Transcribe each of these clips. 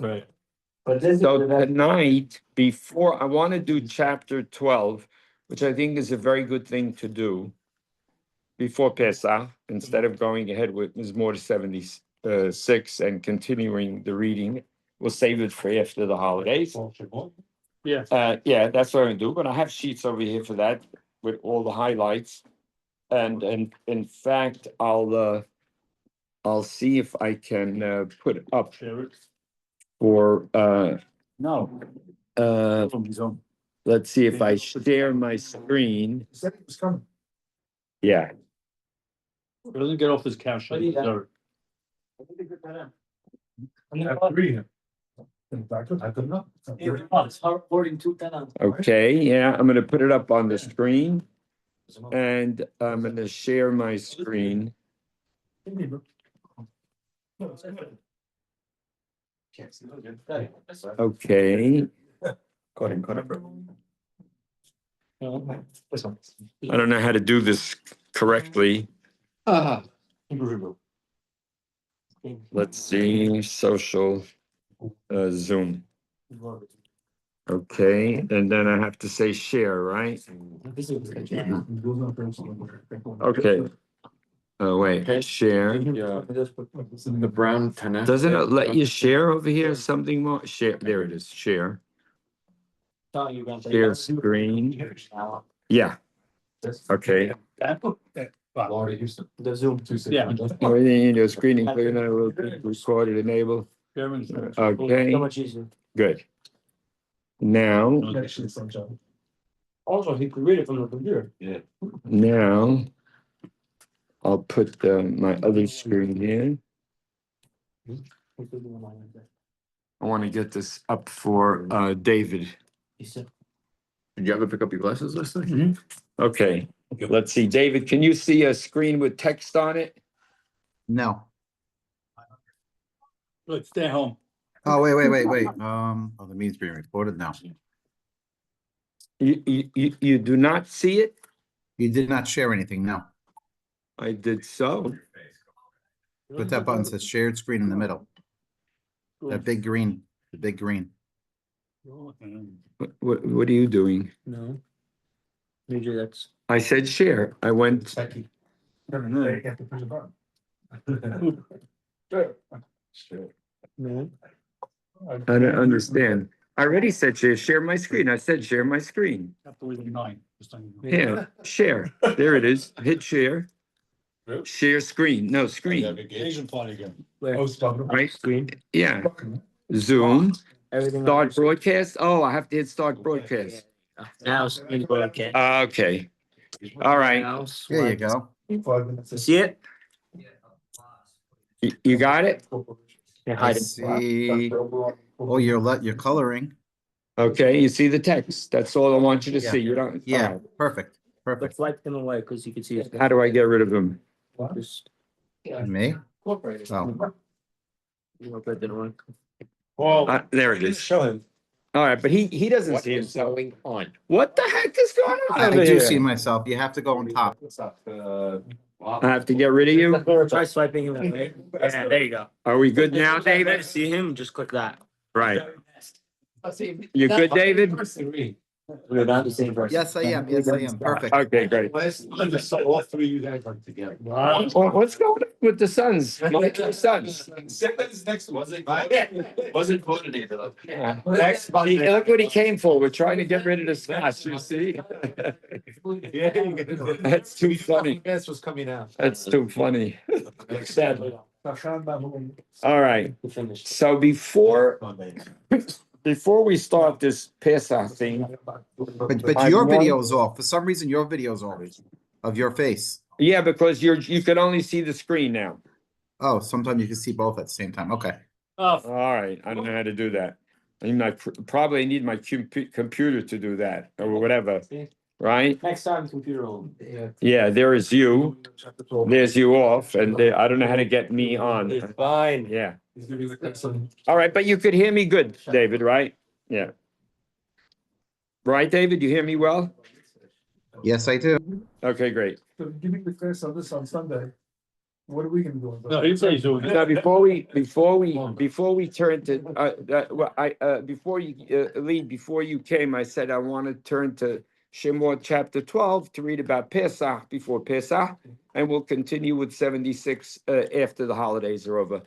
Right. But this is So the, tonight, before, I want to do chapter 12, which I think is a very good thing to do before Pesach, instead of going ahead with Mizmor 76 and continuing the reading. We'll save it for after the holidays. Yeah. Yeah, that's what I'm gonna do, but I have sheets over here for that with all the highlights. And in fact, I'll see if I can put up Share it. for No. let's see if I share my screen. Said it was coming. Yeah, Doesn't get off his couch. Sorry. I have three here. I could not. okay, yeah, I'm gonna put it up on the screen and I'm gonna share my screen. Okay, I don't know how to do this correctly. Let's see, social, Zoom. Okay, and then I have to say share, right? Okay. Oh, wait, share. The brown tennis. Doesn't it let you share over here something more? Share, there it is, share. Share screen. Yeah, okay. The Zoom. Yeah. Everything in your screen, including that will be recorded, enable. Chairman's. Okay, easier. good. Now, Also, he could read it from the computer. now I'll put my other screen here. I want to get this up for David. Did you ever pick up your glasses last night? Okay, let's see. David, can you see a screen with text on it? No. Let's stay home. Oh, wait. Oh, the meeting's being recorded now. You do not see it? You did not share anything, no. I did so. But that button says shared screen in the middle. That big green, the big green. What are you doing? No. Maybe that's. I said share. I went, No. I don't understand. I already said share my screen. I said share my screen. Have to leave at 9. Yeah, share. There it is. Hit share. Share screen. No, screen. Asian party again. Right? Screen. Yeah. Zoom. Everything. Start broadcast. Oh, I have to hit start broadcast. Now screen broadcast. Okay. All right. Now There you swipe. go. See it? You got it? Yeah, I hide it. see. Oh, you're coloring. Okay, you see the text. That's all I want you to Yeah. see. You don't. Yeah, all perfect, But perfect. swipe them away because you can see it. right. How do I get rid of them? Just. Me? Oh, That didn't work. There it is. Show him. All right, but he doesn't see himself. on? What the heck is going on I over do here? see myself. You have to go on top. I have to get rid of you. Try swiping him away. Yeah, there you go. Are we good now, If David? you see him, just click that. Right. You good, David? We're not the same person. Yes, I am. Yes, I am. Perfect. Okay, great. All three of you guys are together. What's going on with the Suns? My two sons. Next wasn't coordinated. Yeah. Look what he came for. We're trying to get rid of the Scots, you see? That's too funny. Gas was coming out. That's too funny. Sadly. All right, We finished. so before we start this Pesach thing, But your video's off. For some reason, your video's off of your face. yeah, because you can only see the screen now. Oh, sometimes you can see both at the same time. Okay. All right, I don't know how to do that. I probably need my computer to do that or whatever, right? Next time, computer on. Yeah, there is you. There's you off, and I don't know how to get me on. Fine. Yeah. All right, but you could hear me good, David, right? Yeah. Right, David, you hear me well? Yes, I do. Okay, great. Give me the first on this on Sunday. What are we gonna do? No, he says he's doing it. Now, before we turn to, before you, Lee, before you came, I said I want to turn to Shemot chapter 12 to read about Pesach before Pesach, and we'll continue with 76 after the holidays are over.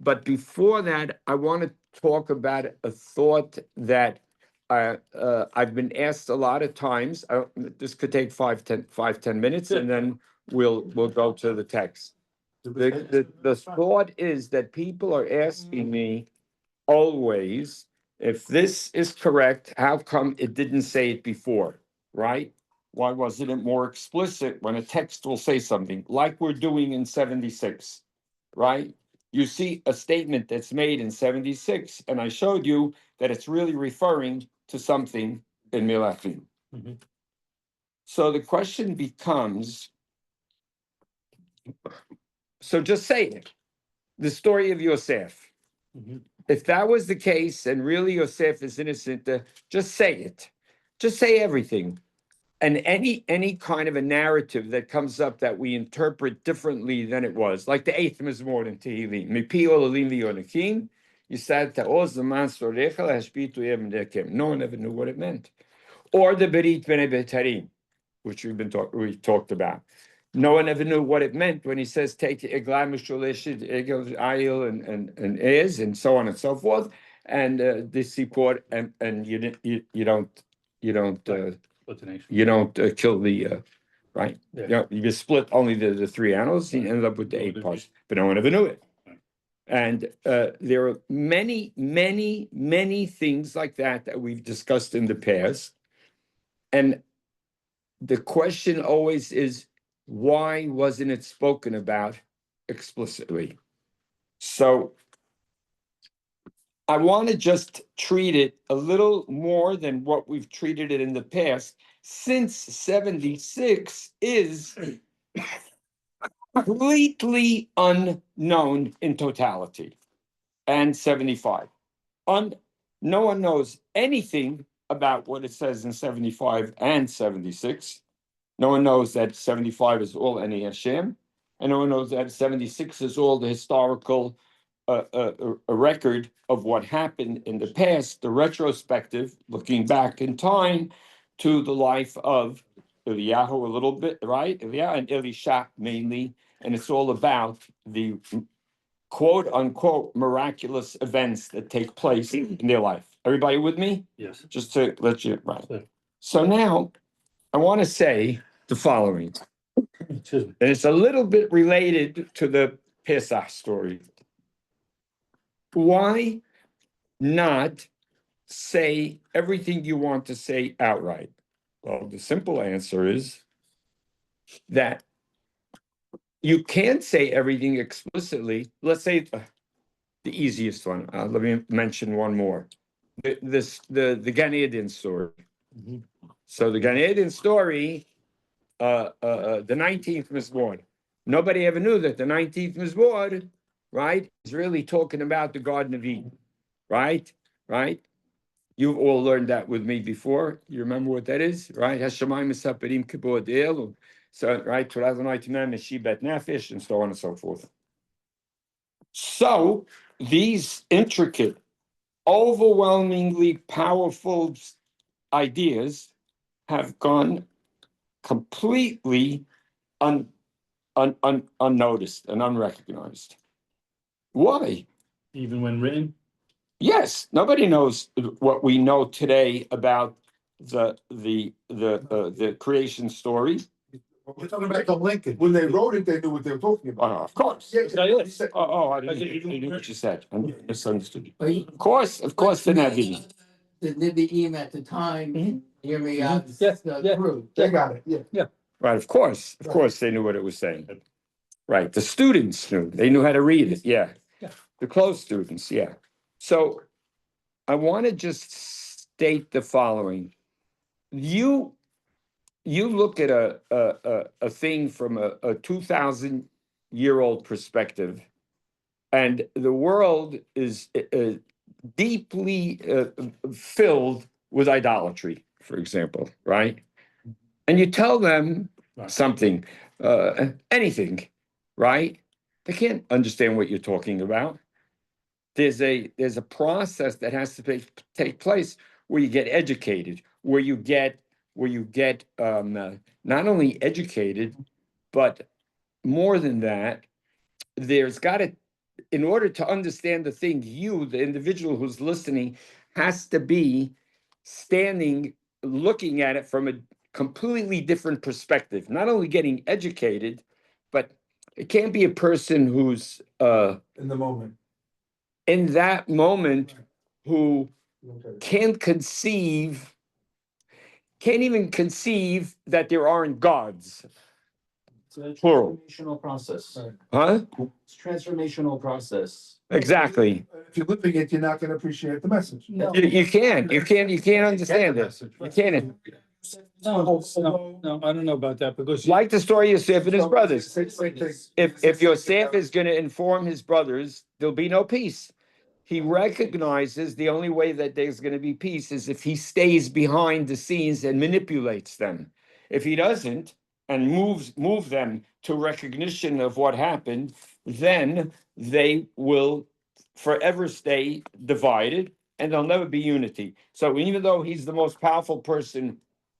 But before that, I want to talk about a thought that I've been asked a lot of times. This could take 5-10 minutes, and then we'll go to the text. The thought is that people are asking me always, if this is correct, how come it didn't say it before, right? Why wasn't it more explicit when a text will say something like we're doing in 76, right? You see a statement that's made in 76, and I showed you that it's really referring to something in Melachim. Mhm. So the question becomes, so just say it. The story of Yosef. Mhm. If that was the case and really Yosef is innocent, just say it. Just say everything. And any kind of a narrative that comes up that we interpret differently than it was, like the 8th Mizmor in Tehillim. Mipi olim liyonakim, Yisad ta'oz zaman sorecha lahashbitu yem dekem. No one ever knew what it meant. Or the Berit Bnei Betarim, which we talked about. No one ever knew what it meant when he says take Eglah Mishuleshid, Egel Ayil and Ez and so on and so forth. And this report and you don't What's the next? you don't kill the right. Yeah. You know, you split only the 3 animals, and you ended up with the 8 parts, but no one ever knew it. And there are many things like that we've discussed in the past. And the question always is, why wasn't it spoken about explicitly? So I want to just treat it a little more than what we've treated it in the past, since 76 is completely unknown in totality, and 75. No one knows anything about what it says in 75 and 76. No one knows that 75 is all Eni Hashem, and no one knows that 76 is all the historical a record of what happened in the past, the retrospective, looking back in time to the life of Eliyahu a little bit, right? Eliyahu and Elisha mainly, and it's all about the quote unquote miraculous events that take place in their life. Everybody with me? Yes. Just to let you, right. Sure. So now I want to say the following, Excuse me. and it's a little bit related to the Pesach story. Why not say everything you want to say outright? Well, the simple answer is that you can't say everything explicitly. Let's say the easiest one. Let me mention one more. The Gan Eden story. Mhm. So the Gan Eden story, the 19th Mizmor. Nobody ever knew that the 19th Mizmor, right, is really talking about the Garden of Eden, right? Right? You've all learned that with me before. You remember what that is, right? Hashemayim Mesaperim Kibod El, so right, Torah Zanoitimem Meshibet Nefesh, and so on and so forth. So these intricate, overwhelmingly powerful ideas have gone completely unnoticed and unrecognized. Why? Even when written? Yes, nobody knows what we know today about the creation story. We're talking about the Lincoln. When they wrote it, they knew what they were talking Oh, about. no, of course. Yeah, Yeah, he said- I didn't hear what you said. I misunderstood. Of course, the Nevi'im. The Nevi'im at the time, Yirmiyah, Yes, yeah. group. They got it, yeah. Right, of course they knew what it was saying. Right, the students knew, they knew how to read it, yeah. Yeah. The close students, yeah. So I want to just state the following. You look at a thing from a 2,000-year-old perspective, and the world is deeply filled with idolatry, for example, right? And you tell them Right. something, anything, right? they can't understand what you're talking about. There's a process that has to take place where you get educated, where you get not only educated, but more than that, there's got to, in order to understand the thing, you, the individual who's listening, has to be standing, looking at it from a completely different perspective, not only getting educated, but it can't be a person who's In the moment. in that moment who Okay. can't even conceive that there aren't gods. It's a Plural. transformational process. Right. Huh? It's transformational process. Exactly. If you're living it, you're not gonna appreciate the message. You can't understand it. You can't. No, I don't know about that because. Like the story of Yosef and his brothers. Same thing. If Yosef is going to inform his brothers, there'll be no peace. He recognizes the only way that there's going to be peace is if he stays behind the scenes and manipulates them. If he doesn't and move them to recognition of what happened, then they will forever stay divided and there'll never be unity. So even though he's the most powerful person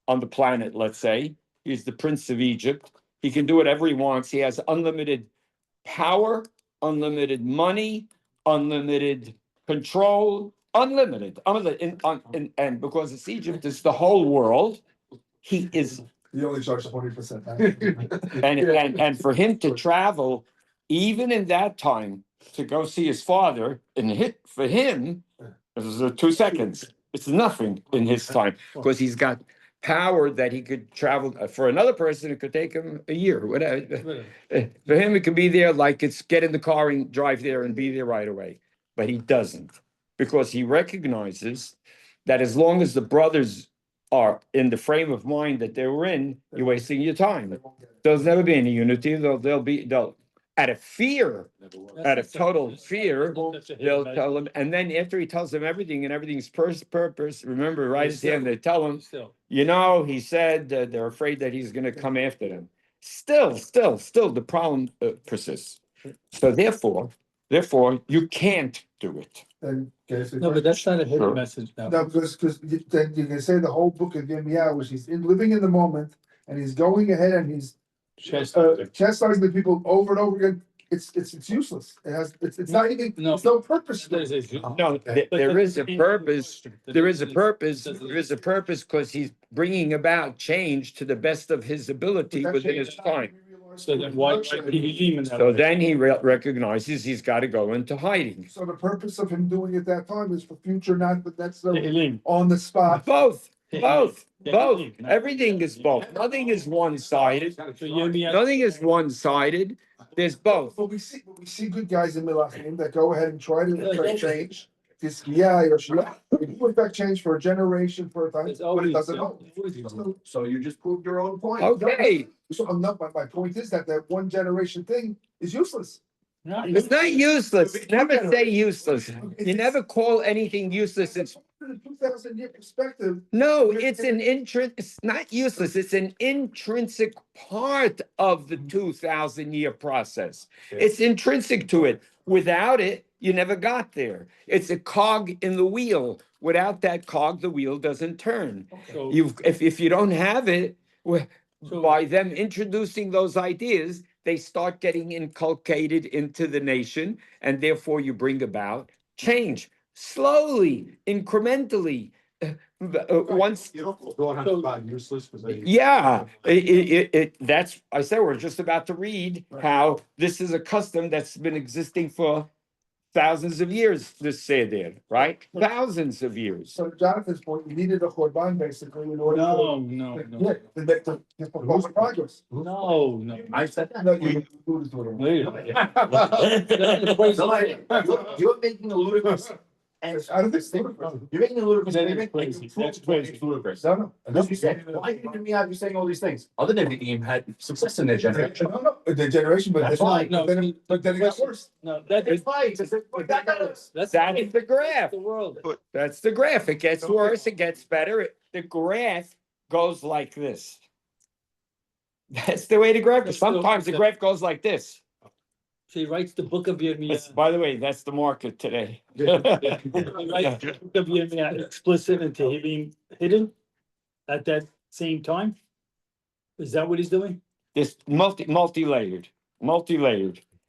on the planet, let's say, he's the Prince of Egypt, he can do whatever he wants. He has unlimited power, unlimited money, unlimited control, unlimited. And because it's Egypt, it's the whole world. He is, You only charge 20%. and for him to travel, even in that time, to go see his father, for him, it was 2 seconds. It's nothing in his time because he's got power that he could travel. For another person, it could take him a year, whatever. For him, it could be there like it's get in the car and drive there and be there right away. But he doesn't, because he recognizes that as long as the brothers are in the frame of mind that they were in, you're wasting your time. There'll never be any unity. They'll out of fear, out of total fear, they'll tell him. And then after he tells them everything and everything's purpose, remember, right at the end, they tell him, you know, he said they're afraid that he's going to come after them. Still, the problem persists. So therefore, you can't do it. Then, okay, so No, but that's not a Sure. hidden message now. No, because then you can say the whole book of Yirmiyahu, which he's living in the moment, and he's going ahead and he's chastising the people over and over again. It's useless. It's not even, No. there's no purpose. There's a- No, there is a purpose. There is a purpose because he's bringing about change to the best of his ability within his time. So then why did he leave in that So way? then he recognizes he's got to go into hiding. So the purpose of him doing it that time is for future, not but that's Tehillim. on the spot. Both. Tehillim. Everything is both. Nothing is one-sided. So Yirmiyahu- Nothing is one-sided. There's both. But we see good guys in Milachim that go ahead and try to affect change. This, yeah, or you affect change for a generation, for a time, It's but it always- doesn't help. So you just proved your own point. Okay, So I'm not, my point is that one generation thing is useless. No, it's not useless. Never say useless. You never call anything useless. It's From a 2,000-year perspective, no, it's not useless. It's an intrinsic part of the 2,000-year process. It's intrinsic to it. Without it, you never got there. It's a cog in the wheel. Without that cog, the wheel doesn't turn. So- If you don't have it, So- by them introducing those ideas, they start getting inculcated into the nation, and therefore you bring about change slowly, incrementally. Once, you don't go on about useless because yeah, that's, I said, we're just about to read how this is a custom that's been existing for thousands of years, this seder, right? Thousands of years. So Jonathan's point, you needed a Chorban basically in order. No, Yeah, to make the forward progress. no. I said that. No, you alluded to it. Wait. You're making a ludicrous. I don't think it's ludicrous. You're making a ludicrous. That is statement, and crazy. you proved That's crazy. it's ludicrous. No. Because you said, why didn't me have you saying all these things? Other than the had success in their generation. No, the generation, but That's then, fine. No, but then it got worse. No, that is. Why? That's That's That is the graph. the world. That's the graph. It gets worse, it gets better. The graph goes like this. That's the way the graph, sometimes the graph goes like this. So he writes the book of Yirmiyah. By the way, that's the market today. He writes the book of Yirmiyah explicit and Tehillim hidden at that same time? Is that what he's doing? It's multi-layered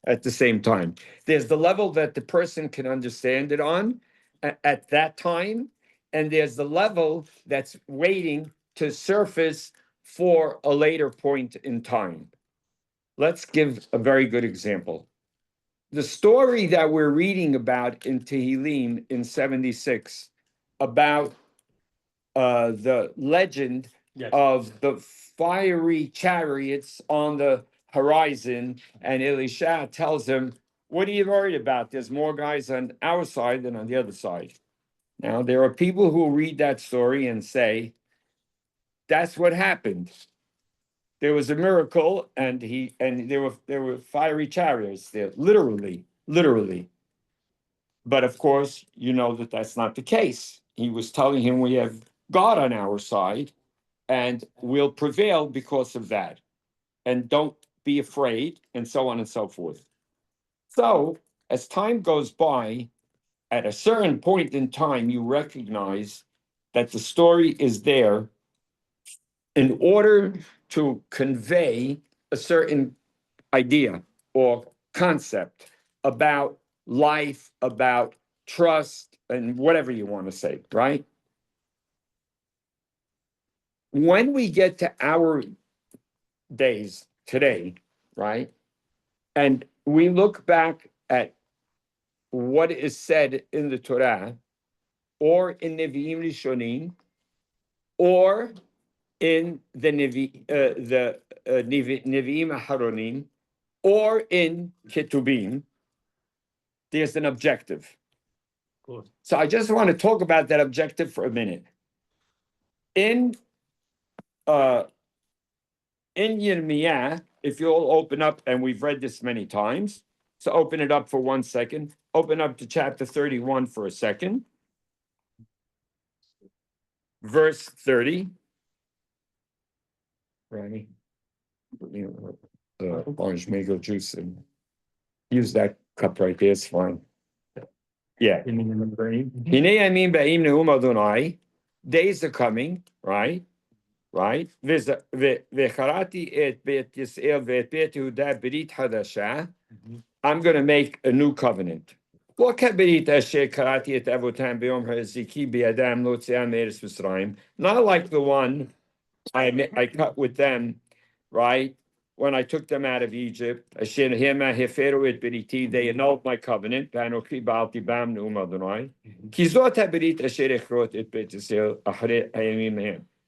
at the same time. There's the level that the person can understand it on at that time, and there's the level that's waiting to surface for a later point in time. Let's give a very good example. The story that we're reading about in Tehillim in 76 about the legend Yes. of the fiery chariots on the horizon, and Elisha tells him, what are you worried about? There's more guys on our side than on the other side. Now, there are people who read that story and say, that's what happened. There was a miracle, and there were fiery chariots there, literally. But of course, you know that that's not the case. He was telling him we have God on our side, and we'll prevail because of that. And don't be afraid, and so on and so forth. So, as time goes by, at a certain point in time, you recognize that the story is there in order to convey a certain idea or concept about life, about trust, and whatever you want to say, right? When we get to our days today, right, and we look back at what is said in the Torah, or in Nevi'im Rishonim, or in the Nevi'im Aharonim, or in Ketubim, there's an objective. Cool. So I just want to talk about that objective for a minute. In Yirmiyah, if you'll open up, and we've read this many times, so open it up for 1 second. Open up to chapter 31 for a second. Verse 30. Right. Orange mango juice, and use that cup right there, it's fine. Yeah. Hinei yamim ba'im ne'um Adonai. Days are coming, right? Right? V'charati et bet Yisrael ve'et bet Yehuda berit hadasha. I'm going to make a new covenant. Not like the one I cut with them, right? When I took them out of Egypt. They annulled my covenant.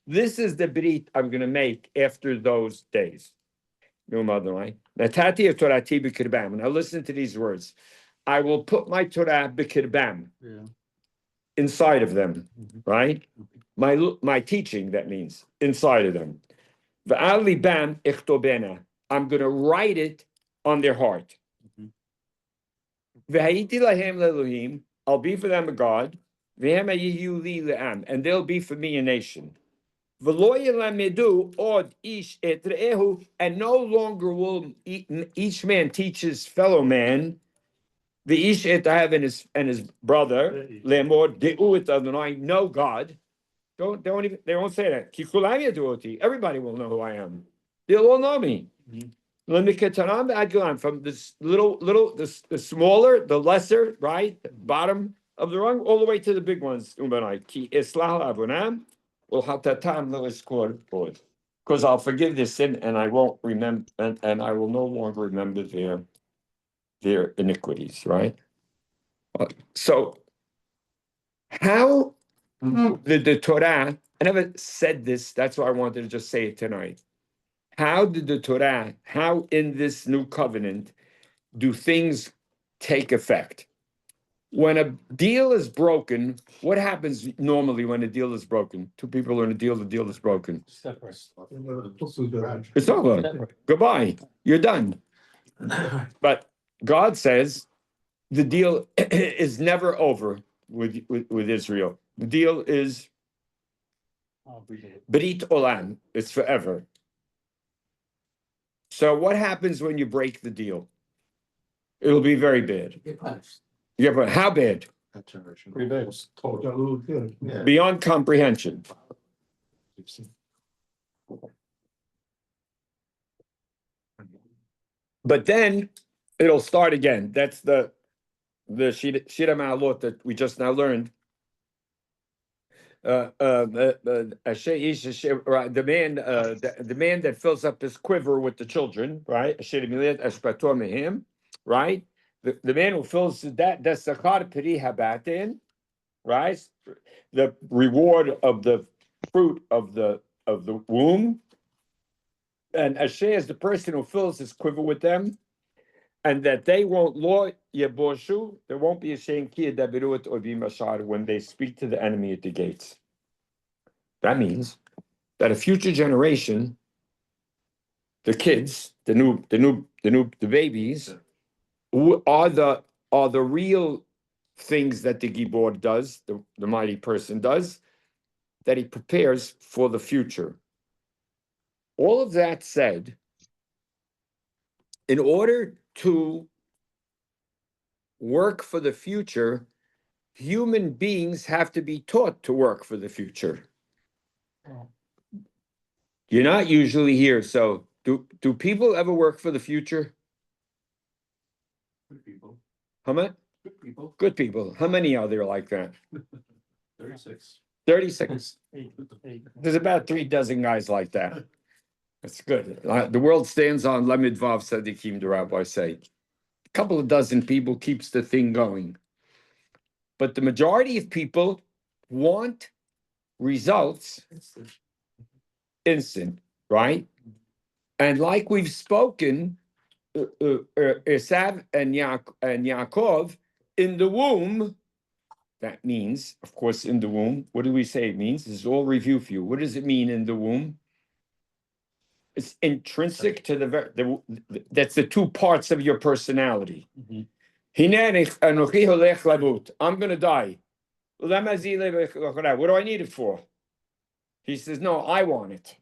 This is the berit I'm going to make after those days. Now listen to these words. I will put my Torah b'kirbam, inside of them, right? My teaching, that means, inside of them. V'al libam ichtobena. I'm going to write it on their heart. V'hayiti lahem le'elohim. I'll be for them a God. V'hem hayiyu li le'am. And they'll be for me a nation. V'lo yelamedu od ish et re'ehu. And no longer will each man teach his fellow man. The ish et and his brother le'mod de'u et Adonai, know God. They won't say that. Ki kulam yaduoti. Everybody will know who I am. They'll all know me. From this the smaller, the lesser, right, the bottom of the rung, all the way to the big ones. Ki islah avonam ul hatatam lo eskor bod. Because I'll forgive their sin, and I won't remember, and I will no longer remember their iniquities, right? So, how did the Torah, I never said this, that's why I wanted to just say it tonight. How did the Torah, how in this new covenant do things take effect? When a deal is broken, what happens normally when a deal is broken? Two people are in a deal, the deal is broken. It's over. Goodbye. You're done. But God says the deal is never over with Israel. The deal is Brit Olam. It's forever. So what happens when you break the deal? It'll be very bad. Get punished. Yeah, but how bad? Pretty bad. Total. Yeah. Beyond comprehension. But then it'll start again. That's the Shira Ma'alot that we just now learned. The man that fills up his quiver with the children, right? Right? The man who fills that's the peri habatin, right? The reward of the fruit of the womb. And Asher is the person who fills his quiver with them, and that they won't yeboshu, there won't be a shame or be mashar when they speak to the enemy at the gates. That means that a future generation, the kids, the babies, who are the real things that the Gibor does, the mighty person does, that he prepares for the future. All of that said, in order to work for the future, human beings have to be taught to work for the future. You're not usually here, so do people ever work for the future? Good people. How many? Good people. Good people. How many are there like that? 36. 36. There's about 3 dozen guys like that. That's good. The world stands on Lamed Vav Tzadikim, the rabbis say. A couple of dozen people keeps the thing going. But the majority of people want results instant, right? And like we've spoken, Esav and Yaakov in the womb, that means, of course, in the womb, what do we say it means? This is all review for you. What does it mean in the womb? It's intrinsic to that's the 2 parts of your personality. I'm going to die. What do I need it for? He says, no, I want it.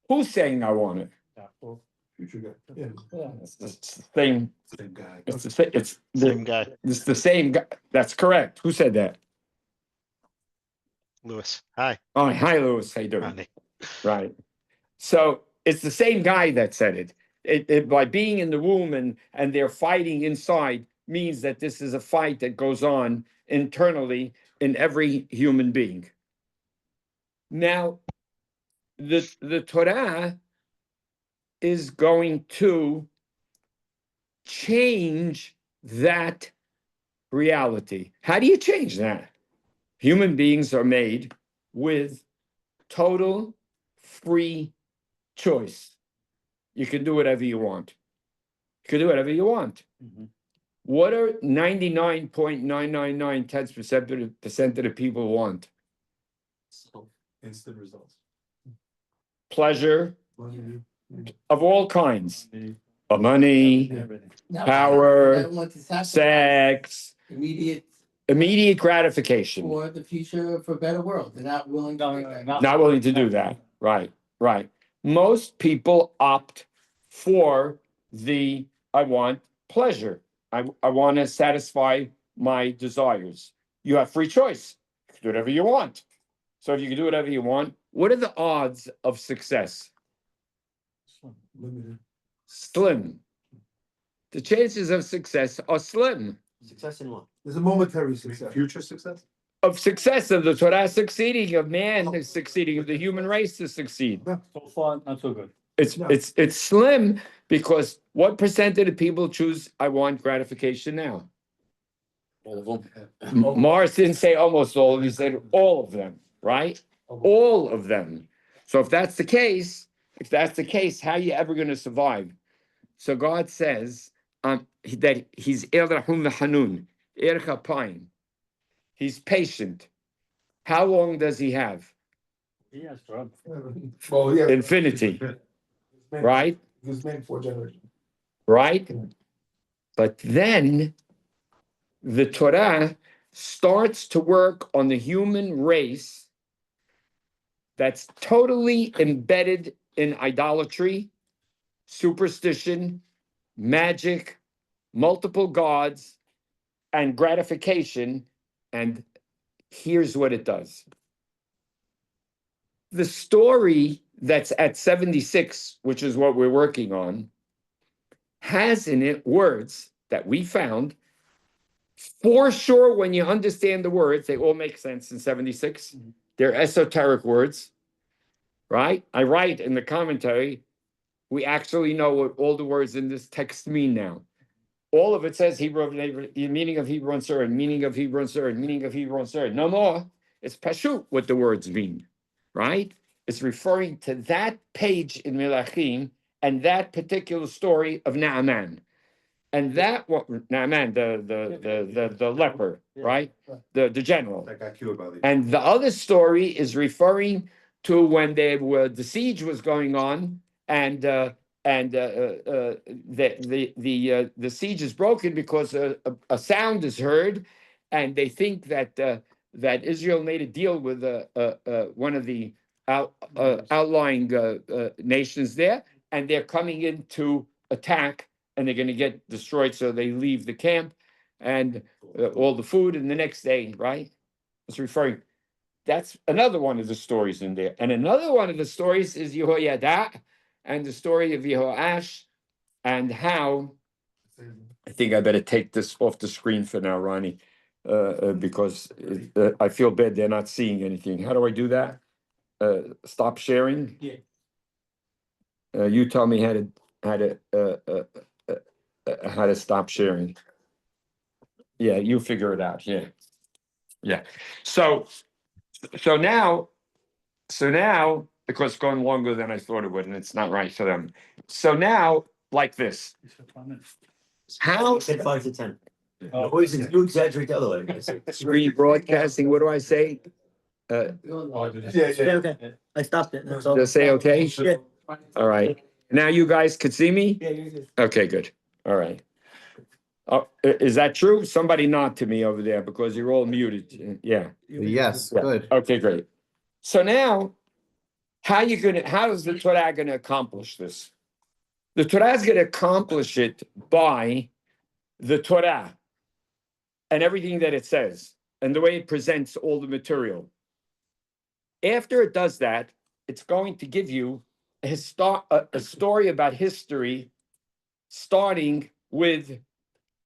Who's saying I want it? Future guy. Yeah. It's the same. Same guy. It's the Same guy, It's the same guy. That's correct. Who said that? Lewis. Hi, Oh, hi, Lewis. How you doing? Ronnie. Right. So it's the same guy that said it. It by being in the womb and they're fighting inside means that this is a fight that goes on internally in every human being. Now, the Torah is going to change that reality. How do you change that? Human beings are made with total free choice. You can do whatever you want. You can do whatever you want. What are 99.999% of the people want? So, instant results. Pleasure of all kinds. Of money, Now, Power, I don't want to sacrifice sex, immediate gratification. for the future, for a better world. They're not willing to. do that. Not willing to do that. Right. Most people opt for I want pleasure. I want to satisfy my desires. You have free choice. You can do whatever you want. So if you can do whatever you want, what are the odds of success? Slim. The chances of success are slim. Success in what? There's a momentary success. Future success? Of success, of the Torah succeeding, of man is succeeding, of the human race to succeed. So far, not so good. It's slim because what percent of the people choose I want gratification now? All of them. Morris didn't say almost all, he said all of them, right? All of them. So if that's the case, how are you ever going to survive? So God says that he's El Rahum Hanun, Er Chapayim. He's patient. How long does he have? Yes, Rob. Well, yeah. Infinity, right? He was made for generation. Right? But then the Torah starts to work on the human race that's totally embedded in idolatry, superstition, magic, multiple gods, and gratification. And here's what it does. The story that's at 76, which is what we're working on, has in it words that we found. For sure, when you understand the words, they all make sense in 76. They're esoteric words, right? I write in the commentary, we actually know what all the words in this text mean now. All of it says Hebrew, meaning of Hebrew uncertain, meaning of Hebrew uncertain, meaning of Hebrew uncertain. No more. It's pashut what the words mean, right? It's referring to that page in Melachim and that particular story of Naaman. And that what Naaman, the leper, right? The general. That got cured by the. And the other story is referring to when the siege was going on, and the siege is broken because a sound is heard, and they think that Israel made a deal with one of the outlying nations there, and they're coming in to attack, and they're going to get destroyed. So they leave the camp and all the food, and the next day, right? It's referring. That's another one of the stories in there. And another one of the stories is Yehoiada and the story of Yehoash, and how, I think I better take this off the screen for now, Ronnie, because I feel bad they're not seeing anything. How do I do that? Stop sharing? Yeah. You tell me how to stop sharing. Yeah, you figure it out. Yeah. Yeah. So now, because it's going longer than I thought it would, and it's not right for them. So now, like this, how Said 5 to 10. Always, you exaggerate the other way. screen broadcasting, what do I say? Okay, I stopped it. That's all. Just say okay? Yeah. All right. Now you guys could see me? Yeah, you're good. Okay, good. All right. Oh, is that true? Somebody nod to me over there because you're all muted. Yeah. Yes, Yeah. good. Okay, great. So now, how is the Torah gonna accomplish this? The Torah is gonna accomplish it by the Torah and everything that it says and the way it presents all the material. After it does that, it's going to give you a story about history starting with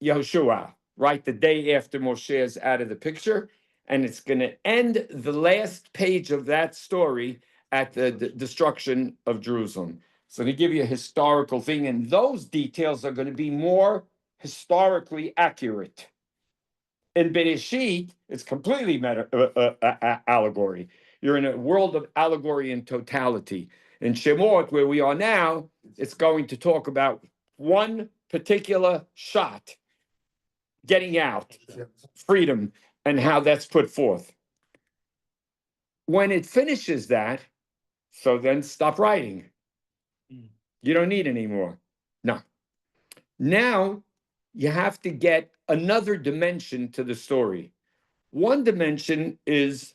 Yehoshua, right? The day after Moshe is out of the picture. And it's going to end the last page of that story at the destruction of Jerusalem. So they give you a historical thing, and those details are going to be more historically accurate. In Bereshit, it's completely allegory. You're in a world of allegory and totality. In Shemot, where we are now, it's going to talk about one particular shot, getting out, freedom, and how that's put forth. When it finishes that, so then stop writing. You don't need any more. No. Now you have to get another dimension to the story. One dimension is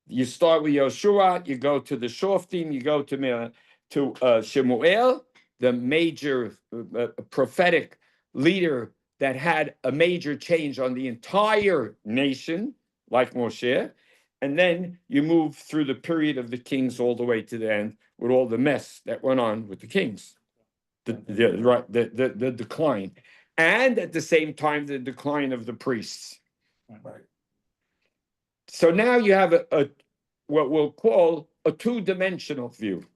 you start with Yoshua, you go to the Shoftim, you go to Shemuel, the major prophetic leader that had a major change on the entire nation, like Moshe, and then you move through the period of the kings all the way to the end with all the mess that went on with the kings, the decline, and at the same time the decline of the priests. Right. So now you have a what we'll call a two-dimensional view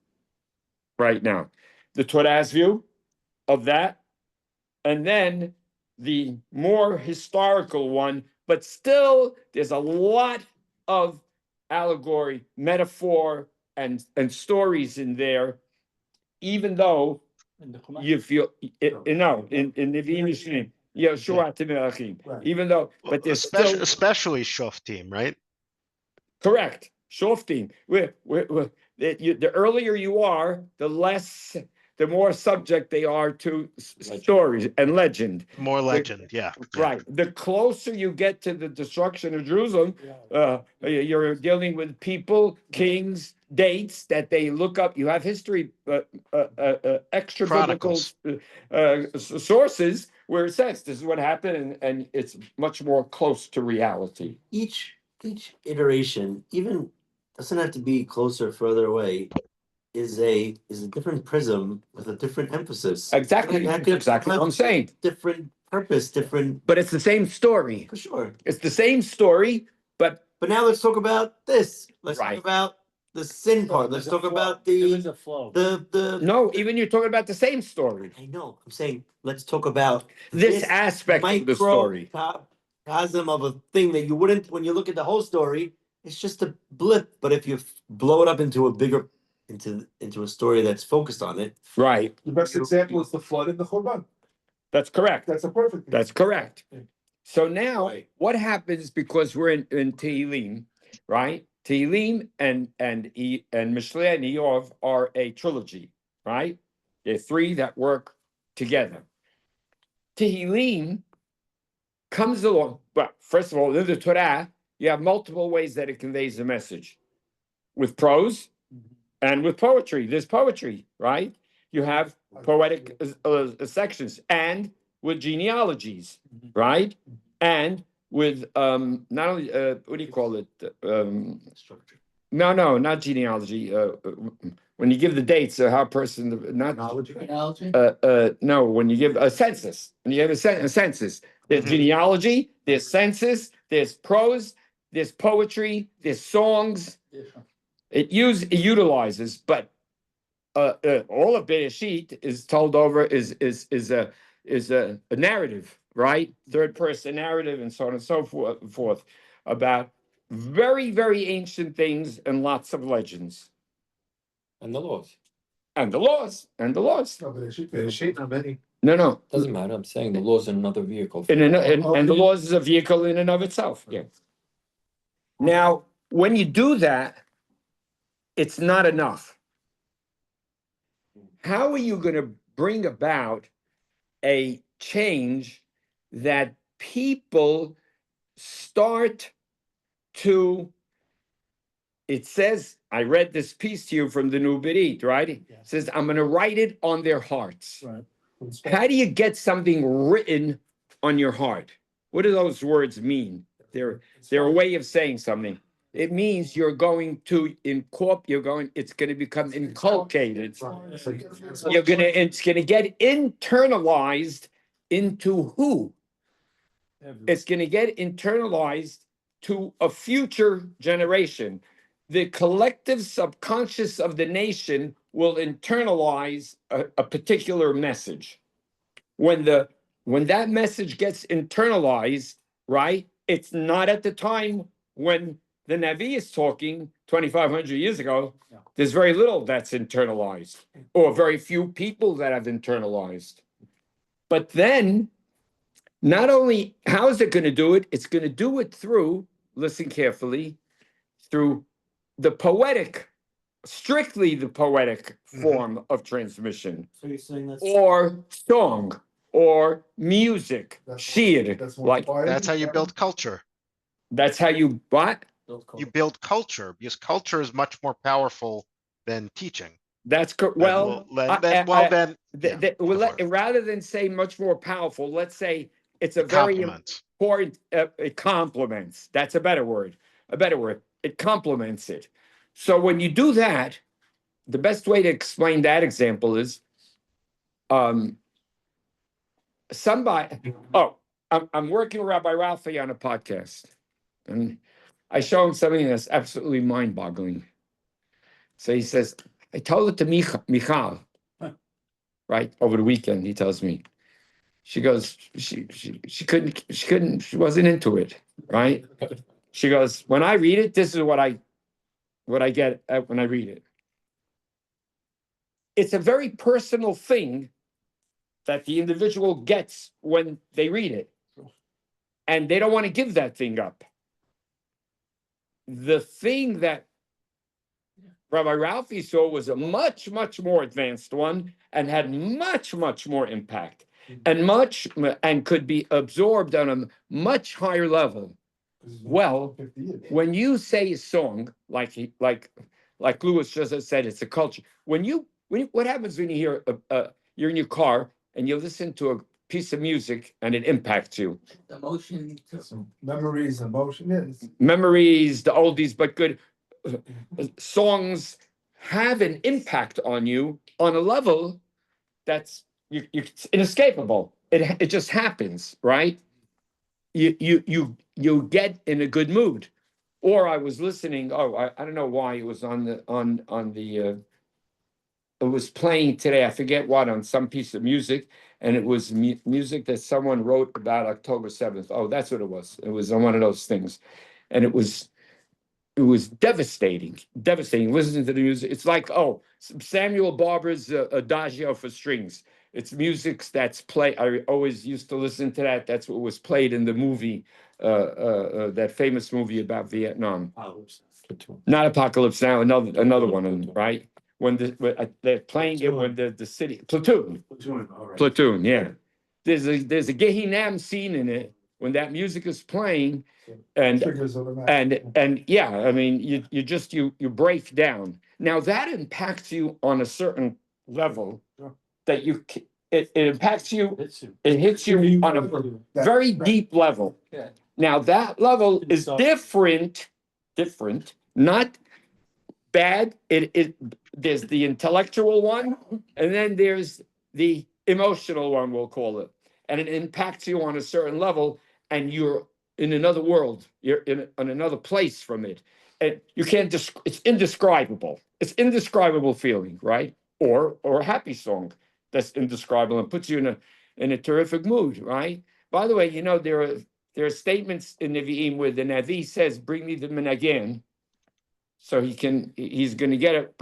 right now. The Torah's view of that, and then the more historical one, but still there's a lot of allegory, metaphor, and stories in there, even though you feel, in Nevi'im Yishnim, Yehoshua Temelachim, even though, but there's still, Especially Shoftim, right? correct, Shoftim. The earlier you are, the more subject they are to stories and legend. More legend, yeah. Right. The closer you get to the destruction of Jerusalem, you're dealing with people, kings, dates that they look up. You have history, extra biblical sources where it says this is what happened, and it's much more close to reality. Each iteration, even doesn't have to be closer or further away, is a different prism with a different emphasis. Exactly, That could exactly what I'm have saying. Different purpose, different, But it's the same story. for sure. It's the same story, but But now let's talk about this. Let's Right. talk about the sin part. Let's talk about There the is a flow. the. no, even you're talking about the same story. I know. I'm saying let's talk about This aspect of the story. microcosm of a thing that you wouldn't when you look at the whole story. It's just a blip, but if you blow it up into a bigger into a story that's focused on it, Right, The best example is the flood in the Churban. that's correct. That's a perfect. That's correct. Yeah. So now, Right. what happens because we're in Tehillim, right? Tehillim and Mishlei and Eov are a trilogy, right? They're three that work together. Tehillim comes along, but first of all, in the Torah, you have multiple ways that it conveys the message. With prose and with poetry. There's poetry, right? You have poetic sections, and with genealogies, right? And with not only what do you call it? structure. No, not genealogy. When you give the dates, how a person not Analogy? no, when you give a census, when you have a census, there's Mhm. genealogy, there's census, there's prose, there's poetry, there's songs. It utilizes, but all of Bereshit is told over is a narrative, right? Third person narrative and so on and so forth about very, very ancient things and lots of legends. And the laws. And the laws. No, but it should be. Not many. No. Doesn't matter. I'm saying the laws in another vehicle. And the laws is a vehicle in and of itself, yeah. Now, when you do that, it's not enough. How are you gonna bring about a change that people start to, it says, I read this piece to you from the New Berit, right? It Yeah. says, I'm gonna write it on their hearts. Right. How do you get something written on your heart? What do those words mean? They're a way of saying something. It means you're going to it's gonna become inculcated. It's gonna get internalized into who? It's gonna get internalized to a future generation. The collective subconscious of the nation will internalize a particular message. When that message gets internalized, right? It's not at the time when the Navi is talking 2,500 years ago. Yeah. There's very little that's internalized, or very few people that have internalized. But then, not only how is it going to do it? It's going to do it through, listen carefully, through the poetic, strictly the poetic form of transmission, So you're saying that's or song, or music, shir, like That's how you build culture. that's how you what? You build culture because culture is much more powerful than teaching. That's And well. then yeah, go for it. Rather than say much more powerful, let's say it's a It very complements. important. It complements. That's a better word. It complements it. So when you do that, the best way to explain that example is, somebody. Oh, I'm working with Rabbi Ralphie on a podcast, and I show him something that's absolutely mind-boggling. So he says, I told it to Michal, right, over the weekend, he tells me. She goes, she couldn't, she wasn't into it, right? She goes, when I read it, this is what I get when I read it. It's a very personal thing that the individual gets when they read it. And they don't want to give that thing up. The thing that Rabbi Ralphie saw was a much, much more advanced one and had much, much more impact and could be absorbed on a much higher level. Well, when you say a song, like Louis just said, it's a culture. What happens when you hear, you're in your car and you listen to piece of music and it impacts you. The motion to. Memories, emotion, yes. Memories, the oldies but good songs have an impact on you on a level that's it's inescapable. It just happens, right? You get in a good mood. Or I was listening. I don't know why it was on the. It was playing today. I forget what on some piece of music, and it was music that someone wrote about October 7th. Oh, that's what it was. It was on one of those things, and it was devastating. Listening to the music, it's like Samuel Barber's Adagio for strings. It's music that's played. I always used to listen to that. That's what was played in the movie, that famous movie about Vietnam. Not Apocalypse Now, another one, right? When they're playing it when the city Platoon. Platoon, yeah. There's a Gehinam scene in it when that music is playing, and yeah, I mean you break down. Now that impacts you on a certain level that it impacts you. It hits you on a very deep level. Now that level is different, not bad. There's the intellectual one, and then there's the emotional one, we'll call it. And it impacts you on a certain level, and you're in another world. You're in another place from it. And you can't it's indescribable. It's indescribable feeling, right? Or a happy song that's indescribable and puts you in a terrific mood, right? By the way, there are statements in Nevi'im where the Navi says, "Bring me the Menagen." So he's going to get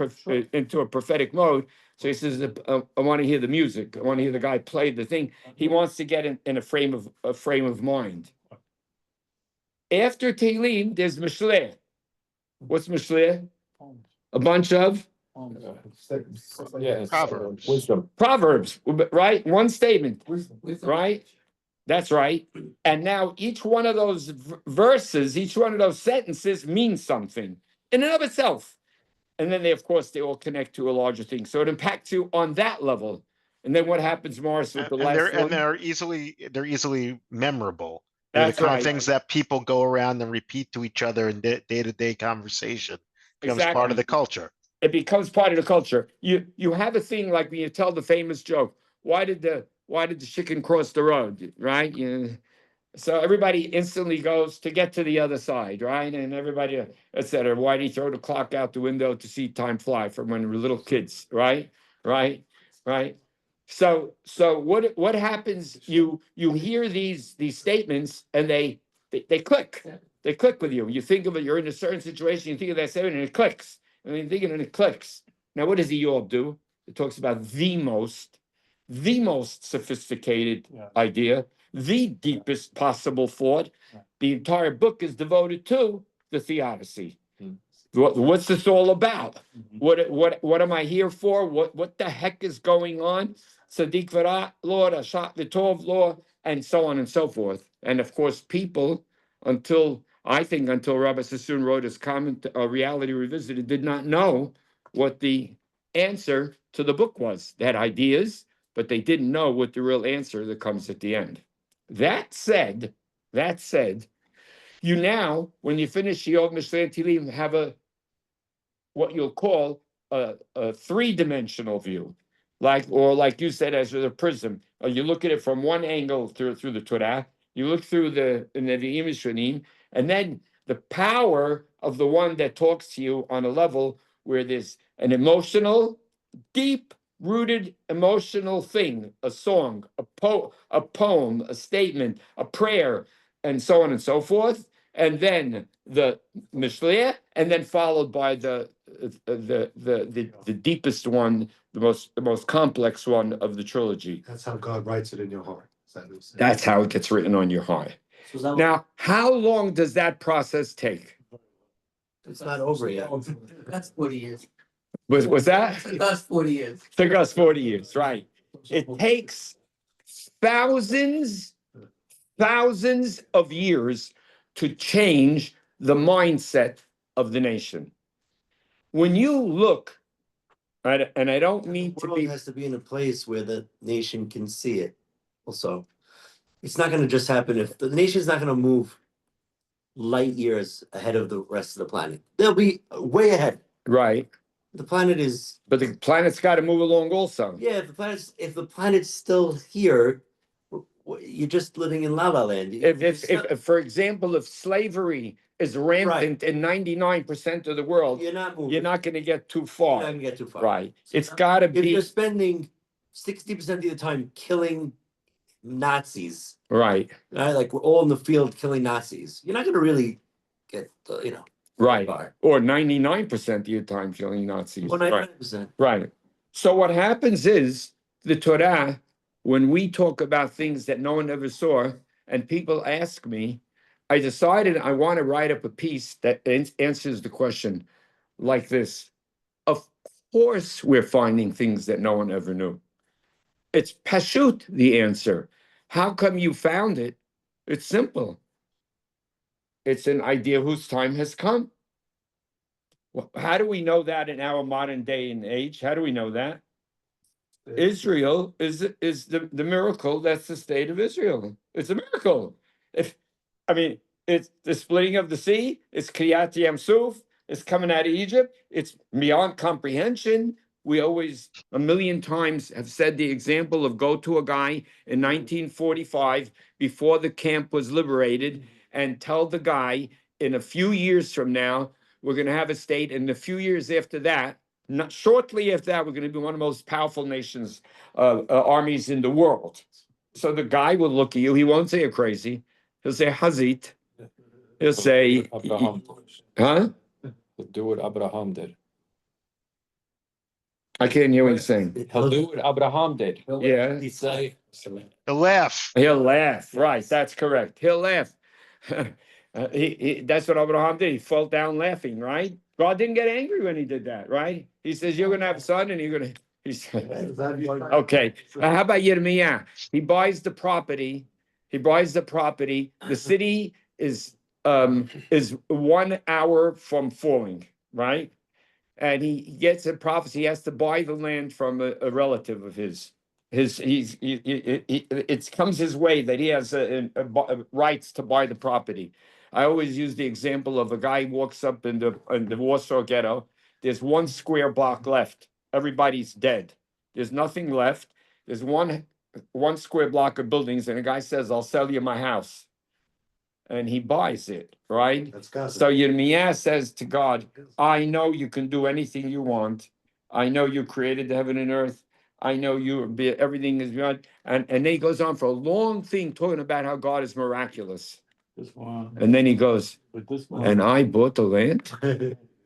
into a prophetic mode. So he says, I want to hear the music. I want to hear the guy play the thing. He wants to get in a frame of mind. After Tehillim, there's Mishleh. What's Mishleh? A bunch of Proverbs. Wisdom. Proverbs, right? One statement, Wisdom. right? That's right. And now each one of those verses, each one of those sentences means something in and of itself. And then they all connect to a larger thing. So it impacts you on that level. And then what happens, Morris, with the last one? They're easily memorable. They're the That's kind right. of things that people go around and repeat to each other in day-to-day conversation. Becomes part Exactly. of the culture. It becomes part of the culture. You have a thing like when you tell the famous joke, why did the chicken cross the road, right? So everybody instantly goes to get to the other side, right? And everybody, et cetera. Why did he throw the clock out the window to see time fly from when we were little kids, right? So what happens? You hear these statements and they click. They click with you. You think of it. You're in a certain situation. You think of that statement and it clicks. And you think of it and it clicks. Now, what does the Yom do? It talks about the most sophisticated idea, the deepest possible thought. The entire book is devoted to the theodicy. What's this all about? What am I here for? What the heck is going on? Sadiq V'ra, Lord, Ashat V'tov, Lord, and so on and so forth. And of course, people, until Rabbi Sassoon wrote his comment, Reality Revisited, did not know what the answer to the book was. They had ideas, but they didn't know what the real answer that comes at the end. That said, you now, when you finish Yom Mishlei Tehillim, have what you'll call a three-dimensional view, like you said, as a prism. You look at it from one angle through the Torah. You look through the Nevi'im Rishonim, and then the power of the one that talks to you on a level where there's an emotional, deep-rooted emotional thing, a song, a poem, a statement, a prayer, and so on and so forth, and then the Mishleh, and then followed by the deepest one, the most complex one of the trilogy. That's how God writes it in your heart. That's how it gets written on your heart. Now, how long does that process take? It's not over yet. That's 40 years. Was that? That's 40 years. Took us 40 years, right? It takes thousands of years to change the mindset of the nation. When you look, and I don't mean The to world be, has to be in a place where the nation can see it. also. It's not gonna just happen if the nation's not gonna move light years ahead of the rest of the planet. They'll be way ahead. Right, The planet is, but the planet's gotta move along also. yeah, if the planet's still here, you're just living in La La Land. If, for example, if slavery is rampant in 99% of the world, You're not moving. you're not gonna get too You're not far. gonna get too far. Right, it's gotta If be, you're spending 60% of your time killing Nazis, right, right? Like we're all in the field killing Nazis. You're not gonna really get, right. far. Or 99% of your time killing Nazis, Or right, 99%. right. So what happens is, the Torah, when we talk about things that no one ever saw, and people ask me, I decided I want to write up a piece that answers the question like this. Of course, we're finding things that no one ever knew. It's pashut, the answer. How come you found it? It's simple. It's an idea whose time has come. How do we know that in our modern day and age? How do we know that? Israel is the miracle. That's the state of Israel. It's a miracle. It's the splitting of the sea. It's Kriyat Yam Suf. It's coming out of Egypt. It's beyond comprehension. We always, a million times, have said the example of go to a guy in 1945 before the camp was liberated and tell the guy in a few years from now, we're going to have a state. And a few years after that, not shortly after that, we're going to be one of the most powerful nations, armies in the world. So the guy will look at you. He won't say you're crazy. He'll say Hazit. He'll say, Abraham. huh? Do what Abraham did. I can't hear what he's saying. He'll do what Abraham did. Yeah, He'd say, The laugh. he'll laugh. Right, that's correct. He'll laugh. That's what Abraham did. He fell down laughing, right? God didn't get angry when he did that, right? He says, you're going to have a son and you're going to, he said, okay. How about Yirmiyah? He buys the property. The city is 1 hour from falling, right? And he gets a prophecy. He has to buy the land from a relative of his. It comes his way that he has rights to buy the property. I always use the example of a guy walks up in the Warsaw Ghetto. There's 1 square block left. Everybody's dead. There's nothing left. There's one square block of buildings, and a guy says, "I'll sell you my house," and he buys it, right? So Yirmiyah says to God, I know you can do anything you want. I know you created the heaven and earth. I know everything is beyond. And then he goes on for a long thing talking about how God is miraculous. And then he goes, and I bought the land?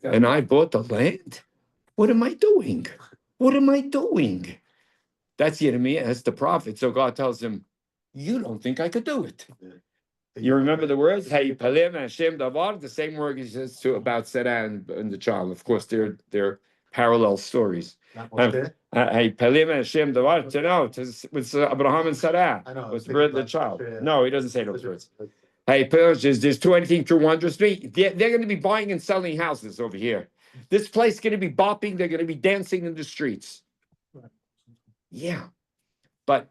And I bought the land? What am I doing? What am I doing? That's Yirmiyah, that's the prophet. So God tells him, you don't think I could do it. You remember the words? Hey, Palim and Hashem Davar, the same word he says about Sarah and the child. Of course, they're parallel stories. Hey, Palim and Hashem Davar, to know, with Abraham and Sarah, with the child. No, he doesn't say those words. Hey, there's too anything too wondrous to me. They're going to be buying and selling houses over here. This place is going to be bopping. They're going to be dancing in the streets. Yeah. But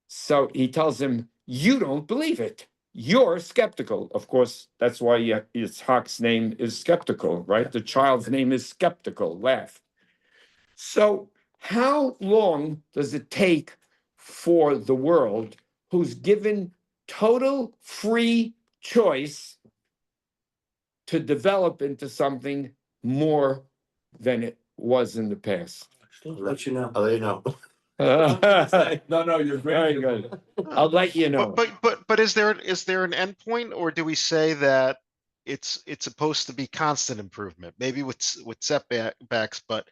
so he tells him, you don't believe it. You're skeptical. Of course, that's why Yitzhak's name is skeptical, right? The child's name is skeptical, laugh. So how long does it take for the world who's given total free choice to develop into something more than it was in the past? I'll let you know. I'll let you know. No, you're very good. I'll let you know. But is there an endpoint, or do we say that it's supposed to be constant improvement? Maybe with setbacks, but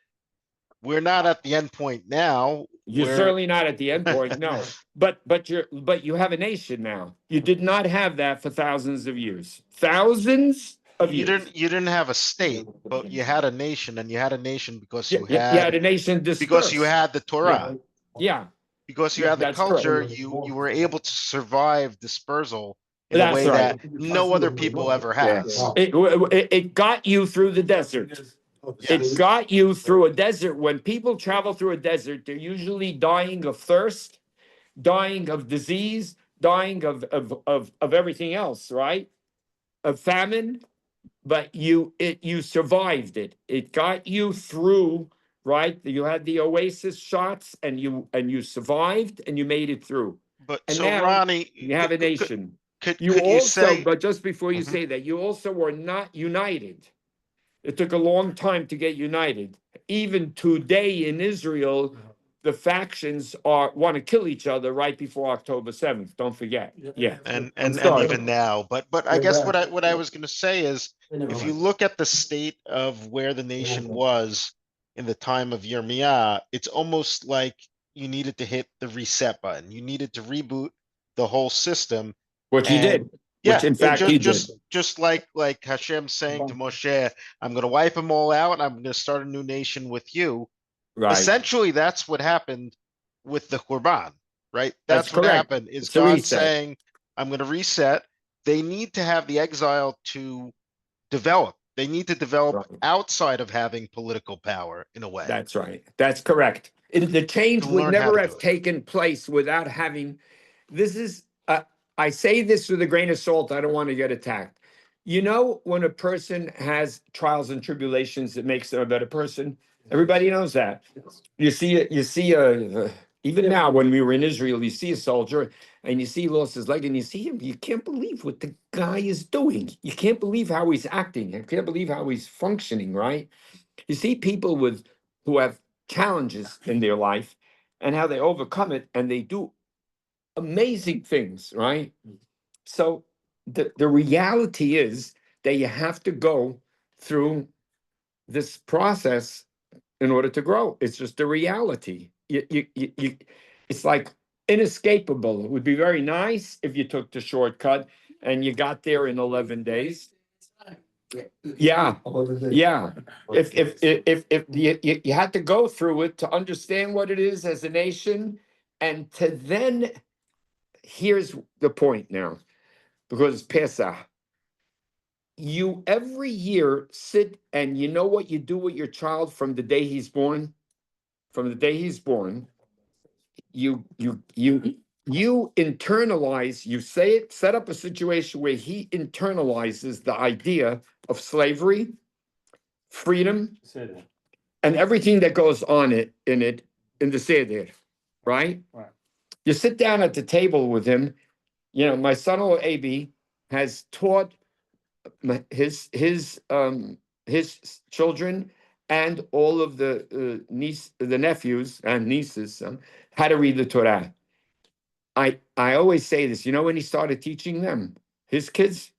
we're not at the endpoint now. You're certainly not at the end point, no. But you have a nation now. You did not have that for thousands of years. Thousands of years. You didn't have a state, but you had a nation, and you had a nation because You you had had a nation dispersed. because you had the Torah. Yeah, Because you Yeah, had the that's correct. culture, you were able to survive dispersal in a That's way right. that no other people ever has. it got you through the desert. It Yes. got you through a desert. When people travel through a desert, they're usually dying of thirst dying of disease, dying of everything else, right? Of famine, but you survived it. It got you through, right? You had the Oasis shots and you survived and you made it through. But And so now Ronnie. You have a could- nation. Could You you also, say, but just before you Mhm. say that, you also were not united. It took a long time to get united. Even today in Israel, the factions want to kill each other right before October 7th. Don't forget. Yeah. and sorry. even now, but I guess what I was gonna say is, Never if you mind. look at the state of where the nation was in the time of Yirmiyah, it's almost like you needed to hit the reset button. You needed to reboot the whole system. Which he did. And yeah, Which in fact he did. just like Hashem saying to Moshe, I'm gonna wipe them all out and I'm gonna start a new nation with you. Right. Essentially, that's what happened with the Qurban, right? That's That's what correct. happened, is It's a God reset. saying, I'm gonna reset. They need to have the exile to develop. They need to develop Right. outside of having political power in a way. That's right. That's correct. The change To would learn how never to have do it. taken place without having, this is, I say this with a grain of salt. I don't want to get attacked. You know, when a person has trials and tribulations, it makes them a better person. Everybody knows that. You see, even now when we were in Israel, you see a soldier and you see he lost his leg and you see him, you can't believe what the guy is doing. You can't believe how he's acting. You can't believe how he's functioning, right? You see people who have challenges in their life and how they overcome it and they do amazing things, right? So the reality is that you have to go through this process in order to grow. It's just the reality. It's like inescapable. It would be very nice if you took the shortcut and you got there in 11 days. Yeah, yeah. If you had to go through it to understand what it is as a nation, and to then, here's the point now, because it's Pesach. You every year sit and you know what you do with your child from the day he's born? From the day he's born, you internalize, you say it, set up a situation where he internalizes the idea of slavery, freedom, and everything that goes on in the Seder, right? Right. You sit down at the table with him. You know, my son-in-law AB has taught his children and all of the nephews and nieces how to read the Torah. I always say this. You know, when he started teaching them, his kids,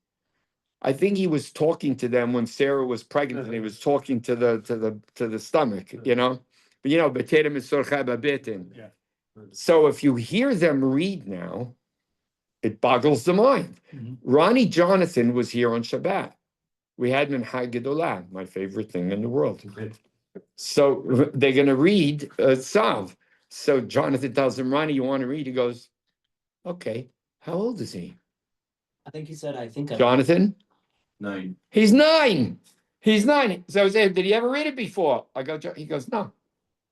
I think he was talking to them when Sarah was pregnant, and he was talking to the stomach, you know. But you know, b'terem esorcha b'beten. Yeah. So if you hear them read now, it boggles the mind. Mhm. Ronnie Jonathan was here on Shabbat. We had him in Hag Gedolah, my favorite thing in the world. So they're going to read Tzav. So Jonathan tells him, Ronnie, you want to read? He goes, okay. How old is he? I think he said, Jonathan? 9. He's 9. He's 9. So I said, did he ever read it before? I go, he goes, no.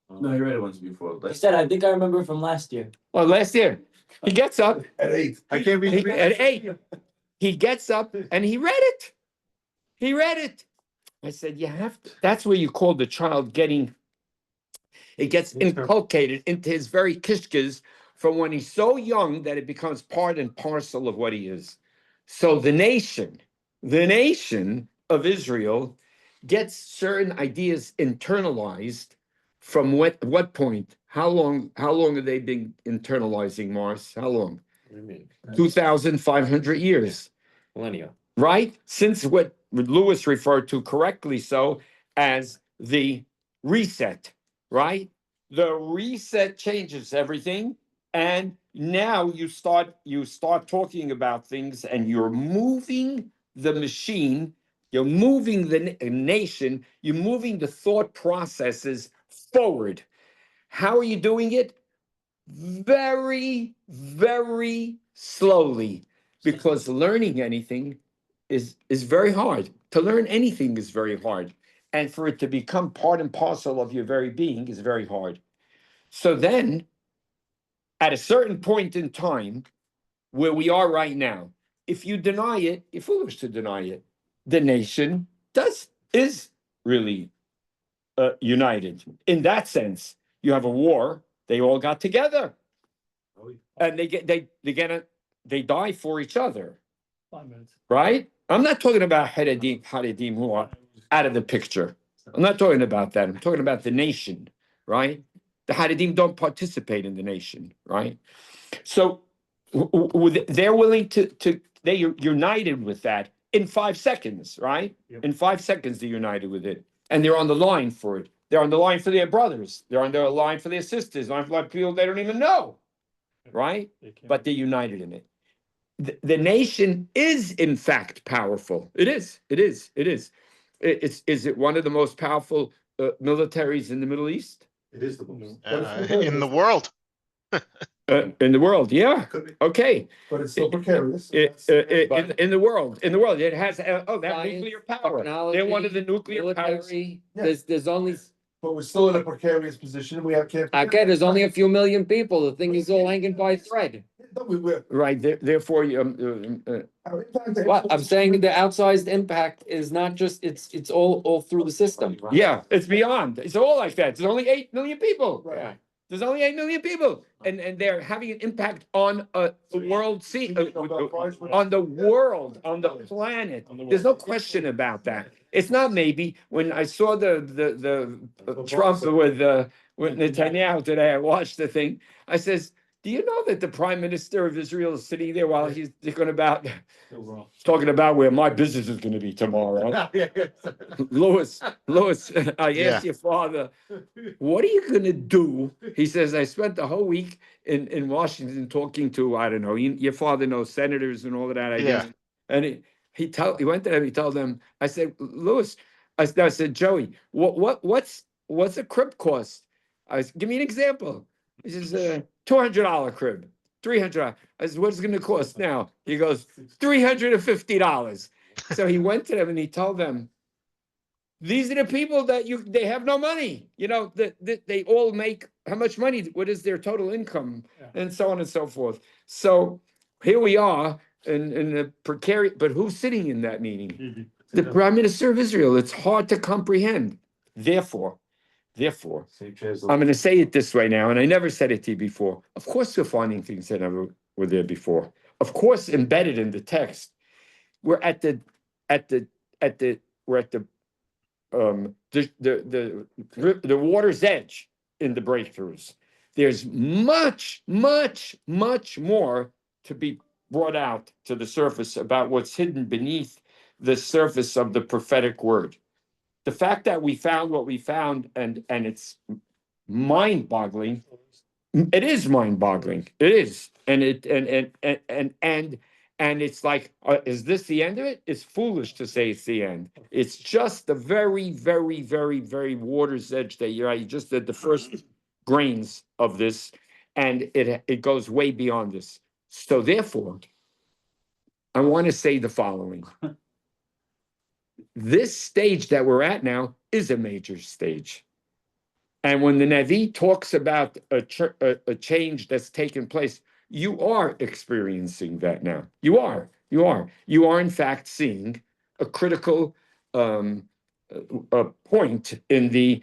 No, he read it once before. He said, I think I remember from last year. Well, last year. He gets up. At 8. I can't read. At 8. He gets up and he read it. He read it. I said, you have to. That's where you call the child getting, it gets inculcated into his very kishkas from when he's so young that it becomes part and parcel of what he is. So the nation of Israel gets certain ideas internalized from what point? How long have they been internalizing, Mars? How long? What do you mean? 2,500 years. Millennia. Right? Since what Lewis referred to correctly so as the reset, right? The reset changes everything. And now you start talking about things and you're moving the machine, you're moving the nation, you're moving the thought processes forward. How are you doing it? Very, very slowly, because learning anything is very hard. To learn anything is very hard. And for it to become part and parcel of your very being is very hard. So then, at a certain point in time where we are right now, if you deny it, you're foolish to deny it. The nation is really united. In that sense, you have a war, they all got together. And they die for each other, 5 minutes. right? I'm not talking about Haredim who are out of the picture. I'm not talking about that. I'm talking about the nation, right? The Haredim don't participate in the nation, right? So they're willing they're united with that in 5 seconds, right? Yep. In 5 seconds, they're united with it. And they're on the line for it. They're on the line for their brothers. They're on the line for their sisters, on for people they don't even know, right? They can't- But they're united in it. The nation is in fact powerful. It is. Is it one of the most powerful militaries in the Middle East? It is the most. In the world. In the world, yeah. Could be, Okay. but it's still precarious. In the world, it has they have Science, nuclear power. They're one of the nuclear powers. Military, Yeah. there's only, But we're still in a precarious position. We have can't. okay, there's only a few million people. The thing is all hanging by a thread. No, we're, Right. Therefore, our impact. What, I'm saying the outsized impact is not just, it's all through the system. yeah, it's beyond. It's all like that. There's only 8 million people. Right. There's only 8 million people, and they're having an impact on a world scene, on the world, on the planet. There's no question about that. It's not maybe. When I saw the Trump with Netanyahu today, I watched the thing. I says, do you know that the Prime Minister of Israel is sitting there while he's talking about where my business is going to be tomorrow? Louis, I asked your father, what are you going to do? He says, I spent the whole week in Washington talking to, I don't know, your father knows senators and all of that, I guess. And he went to them, he told them, I said, Louis, I said, Joey, what's a crib cost? Give me an example. He says, $200 crib, $300. I said, what's it going to cost now? He goes, $350. So he went to them and he told them, these are the people that they have no money. You know, they all make how much money? What is their total income? And so on and so forth. So here we are in a precarious, but who's sitting in that meeting? The Prime Minister of Israel. It's hard to comprehend. Therefore, I'm going to say it this way now, and I never said it to you before. Of course, we're finding things that never were there before. Of course, embedded in the text, we're at the water's edge in the breakthroughs. There's much more to be brought out to the surface about what's hidden beneath the surface of the prophetic word. The fact that we found what we found and it's mind-boggling. It is mind-boggling. It is. And it's like, is this the end of it? It's foolish to say it's the end. It's just the very, very, very, very water's edge that you just did the first grains of this, and it goes way beyond this. So therefore, I want to say the following. This stage that we're at now is a major stage. And when the Navi talks about a change that's taken place, you are experiencing that now. You are in fact seeing a critical point in the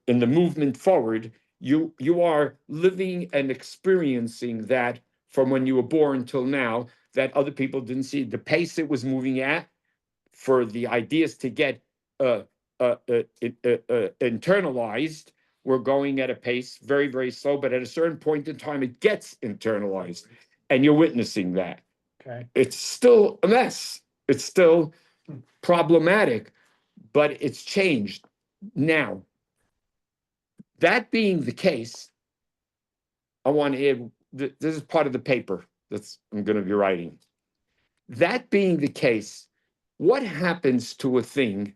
movement forward. You are living and experiencing that from when you were born till now that other people didn't see. The pace it was moving at for the ideas to get internalized, we're going at a pace very, very slow, but at a certain point in time, it gets internalized, and you're witnessing that. Okay. It's still a mess. It's still problematic, but it's changed. Now, that being the case, I want to add, this is part of the paper I'm going to be writing. That being the case, what happens to a thing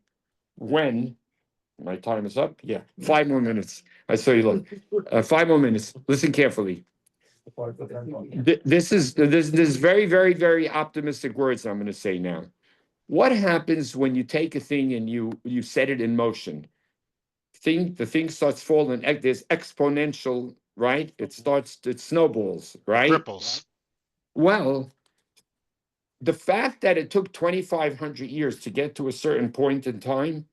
when, my time is up? Yeah, 5 more minutes. I saw you look. 5 more minutes. Listen carefully. This is very, very, very optimistic words I'm going to say now. What happens when you take a thing and you set it in motion? The thing starts falling. There's exponential right? It starts, it snowballs, right? Ripples. Well, the fact that it took 2,500 years to get to a certain point in time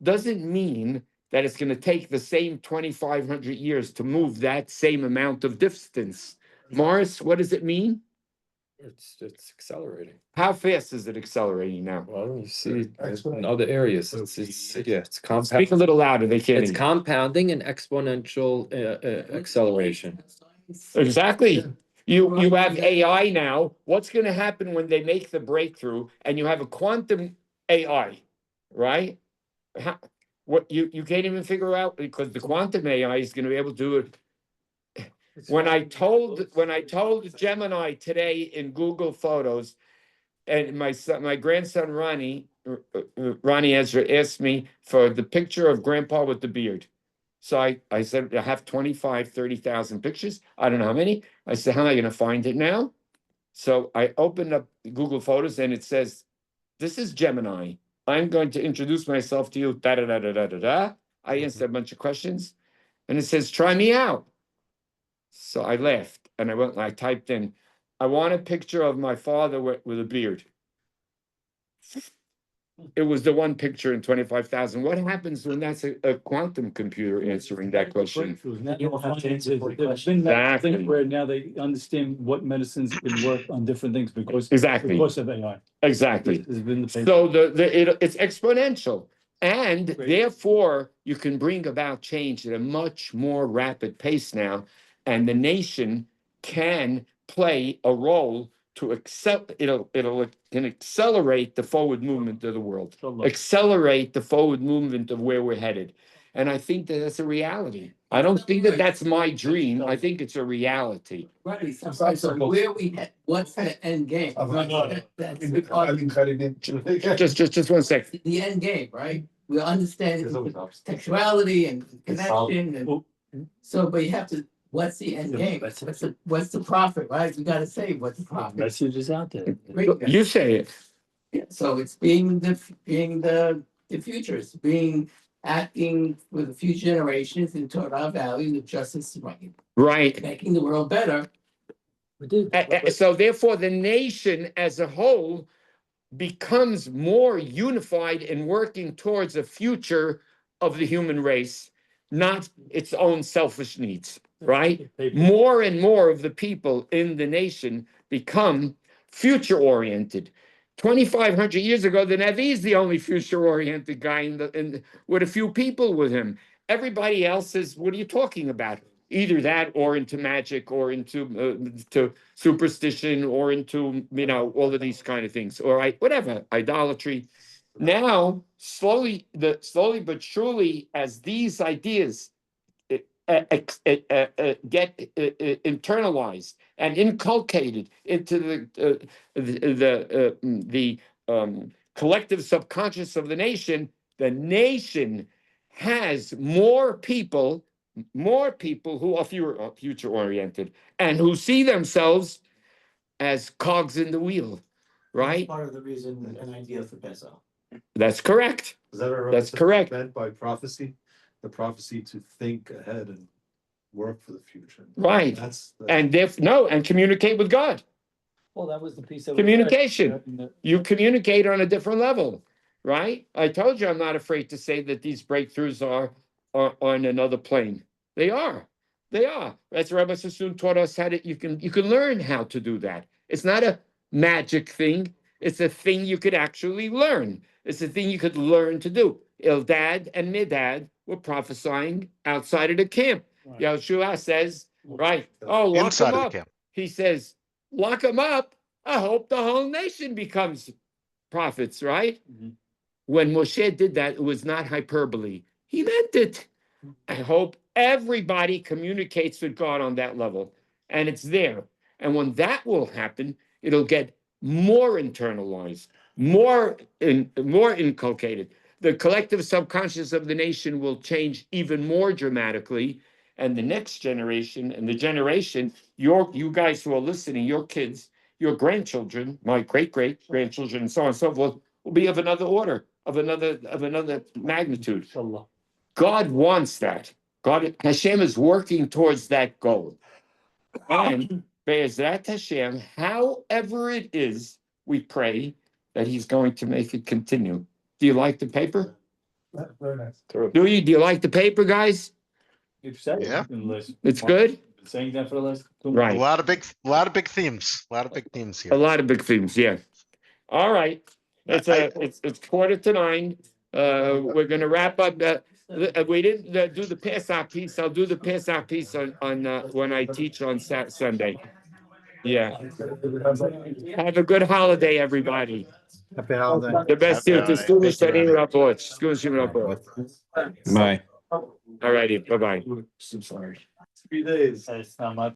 doesn't mean that it's going to take the same 2,500 years to move that same amount of distance. Morris, what does it mean? It's accelerating. How fast is it accelerating now? Well, you see in other areas, yeah, it's compound. Speak a little louder, they can't It's hear. compounding and exponential acceleration. Exactly. You have AI now. What's gonna happen when they make the breakthrough and you have a quantum AI, right? What you can't even figure out because the quantum AI is gonna be able to do it. When I told Gemini today in Google Photos, and my grandson Ronnie Ezra asked me for the picture of grandpa with the beard. So I said, I have 25, 30,000 pictures. I don't know how many. I said, how am I going to find it now? So I opened up Google Photos and it says, this is Gemini. I'm going to introduce myself to you. Da da da da da da da. I answered a bunch of questions and it says, try me out. So I laughed and I went and I typed in, I want a picture of my father with a beard. It was the one picture in 25,000. What happens when that's a quantum computer answering that question? You won't have to answer 40 There's been that Exactly. thing where now they understand what medicines can work on different things because Exactly, of AI. exactly. There's been the. So it's exponential. And therefore, you can bring about change at a much more rapid pace now. And the nation can play a role to can accelerate the forward movement of the world, accelerate the forward movement of where we're headed. And I think that that's a reality. I don't think that that's my dream. I think it's a reality. Right, so where we, what's the end game? That's Just one second. the end game, right? We understand sexuality and connection and so, but you have to, what's the end game? What's the profit, right? We gotta say what's the profit. Message is out there. You say it. Yeah, so it's being the future, it's acting for the future generations and toward our values of justice, Right. making the world better. So therefore, the nation as a whole becomes more unified in working towards a future of the human race, not its own selfish needs, right? More and more of the people in the nation become future-oriented. 2,500 years ago, the Navi is the only future-oriented guy with a few people with him. Everybody else is, what are you talking about? Either that or into magic or into to superstition or into, all of these kind of things, or whatever, idolatry. Now, slowly but surely, as these ideas get internalized and inculcated into the collective subconscious of the nation has more people who are future oriented and who see themselves as cogs in the wheel, right? Part of the reason an idea for Pesach. That's correct. Is that That's correct. meant by prophecy? The prophecy to think ahead and work for the future. Right. And communicate with God. Well, that was the piece of. Communication. You communicate on a different level, right? I told you I'm not afraid to say that these breakthroughs are on another plane. They are. As Rabbi Sassoon taught us how to, you can learn how to do that. It's not a magic thing. It's a thing you could actually learn. It's a thing you could learn to do. Eldad and Medad were prophesying outside of the camp. Right. Yeshua says, right, lock Inside them of the up. camp. He says, lock them up. I hope the whole nation becomes prophets, right? Mhm. When Moshe did that, it was not hyperbole. He meant it. I hope everybody communicates with God on that level, and it's there. And when that will happen, it'll get more internalized, more inculcated. The collective subconscious of the nation will change even more dramatically, and the next generation and the generation, you guys who are listening, your kids, your grandchildren, my great-great-grandchildren, and so on and so forth, will be of another order, of another magnitude. God wants that. God, Hashem is working towards that goal. And Be'ezrat Hashem, however it is, we pray that he's going to make it continue. Do you like the paper? Very nice. Do you like the paper, guys? You've said Yeah. it. in the last- It's good? been Saying that for the last. A Right. lot of big themes, a lot of big themes A here. lot of big themes, yeah. All right. It's it's 8:45. We're gonna wrap up we didn't do the Pesach piece. I'll do the Pesach piece on when I teach on Sunday. Yeah. Have a good holiday, everybody. Happy holiday. The best year. Happy The holiday. students Thank you, studying Ronnie. rapport. Students in rapport. Bye. All righty. Bye-bye. I'm sorry. 3 days. It's not much.